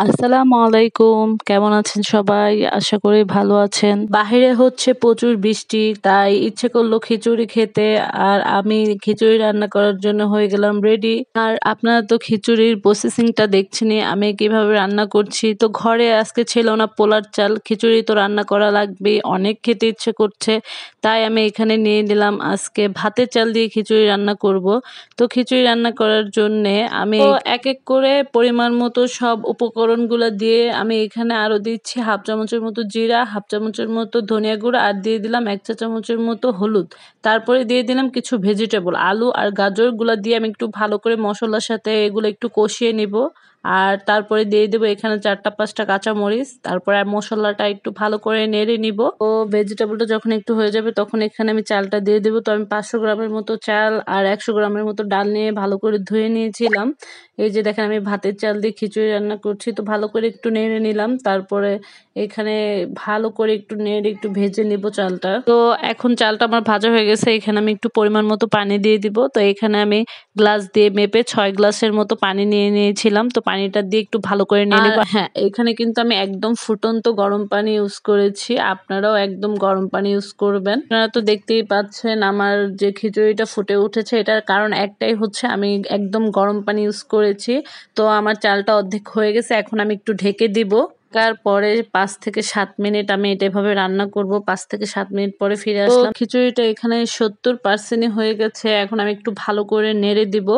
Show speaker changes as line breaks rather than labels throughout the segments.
আসসালামু আলাইকুম, কেমন আছেন সবাই? আশা করি ভালো আছেন। বাহিরে হচ্ছে প্রচুর বৃষ্টি, তাই ইচ্ছে করলো খিচুড়ি খেতে। আর আমি খিচুড়ি রান্না করার জন্য হয়ে গেলাম রেডি। আর আপনারা তো খিচুড়ির প্রসেসিংটা দেখছেনই, আমি কিভাবে রান্না করছি। তো ঘরে আজকে ছিল না পোলার চাল, খিচুড়ি তো রান্না করা লাগবেই, অনেক খেতে ইচ্ছে করছে। তাই আমি এখানে নিয়ে নিলাম আজকে ভাতের চাল দিয়ে খিচুড়ি রান্না করব। তো খিচুড়ি রান্না করার জন্যে আমি এক এক করে পরিমাণ মতো সব উপকরণগুলো দিয়ে আমি এখানে আরো দিচ্ছি হাফ চামচের মতো জিরা, হাফ চামচের মতো ধনিয়া গুঁড়া, আর দিয়ে দিলাম 1 চা চামচের মতো হলুদ। তারপরে দিয়ে দিলাম কিছু ভেজিটেবল, আলু আর গাজর গুলা দিয়ে আমি একটু ভালো করে মশলার সাথে এগুলো একটু কষিয়ে নিব। আর তারপরে দিয়ে দেবো এখানে 4টা 5টা কাঁচামরিচ। তারপরে মশলাটা একটু ভালো করে নেড়ে নিব। ও ভেজিটেবলটা যখন একটু হয়ে যাবে তখন এখানে আমি চালটা দিয়ে দেবো। তো আমি 500 গ্রামের মতো চাল আর 100 গ্রামের মতো ডাল নিয়ে ভালো করে ধুয়ে নিয়েছিলাম। এই যে দেখেন আমি ভাতের চাল দিয়ে খিচুড়ি রান্না করছি, তো ভালো করে একটু নেড়ে নিলাম। তারপরে এখানে ভালো করে একটু নেড়ে একটু ভেজে নিব চালটা। তো এখন চালটা আমার ভাজা হয়ে গেছে, এখানে আমি একটু পরিমাণ মতো পানি দিয়ে দিব। তো এখানে আমি গ্লাস দিয়ে মেপে 6 গ্লাসের মতো পানি নিয়ে নিয়েছিলাম। তো পানিটা দিয়ে একটু ভালো করে নিয়ে নিব। হ্যাঁ, এখানে কিন্তু আমি একদম ফুটন্ত গরম পানি ইউজ করেছি, আপনারাও একদম গরম পানি ইউজ করবেন। আপনারা তো দেখতেই পাচ্ছেন আমার যে খিচুড়িটা ফুটে উঠেছে, এটার কারণ একটাই হচ্ছে আমি একদম গরম পানি ইউজ করেছি। তো আমার চালটা অর্ধেক হয়ে গেছে, এখন আমি একটু ঢেকে দিব। পরে 5 থেকে 7 মিনিট আমি এটা এভাবে রান্না করব। 5 থেকে 7 মিনিট পরে ফিরে আসলাম। খিচুড়িটা এখানে 70% হয়ে গেছে, এখন আমি একটু ভালো করে নেড়ে দিব।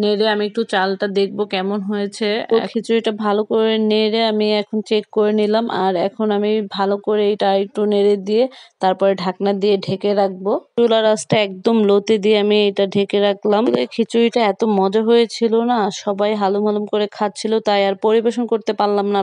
নেড়ে আমি একটু চালটা দেখবো কেমন হয়েছে। তো খিচুড়িটা ভালো করে নেড়ে আমি এখন চেক করে নিলাম। আর এখন আমি ভালো করে এটা একটু নেড়ে দিয়ে তারপরে ঢাকনা দিয়ে ঢেকে রাখবো। চুলার আঁচটা একদম লোতে দিয়ে আমি এটা ঢেকে রাখলাম। খিচুড়িটা এত মজা হয়েছিল না, সবাই হালুম হালুম করে খাচ্ছিল, তাই আর পরিবেশন করতে পারলাম না।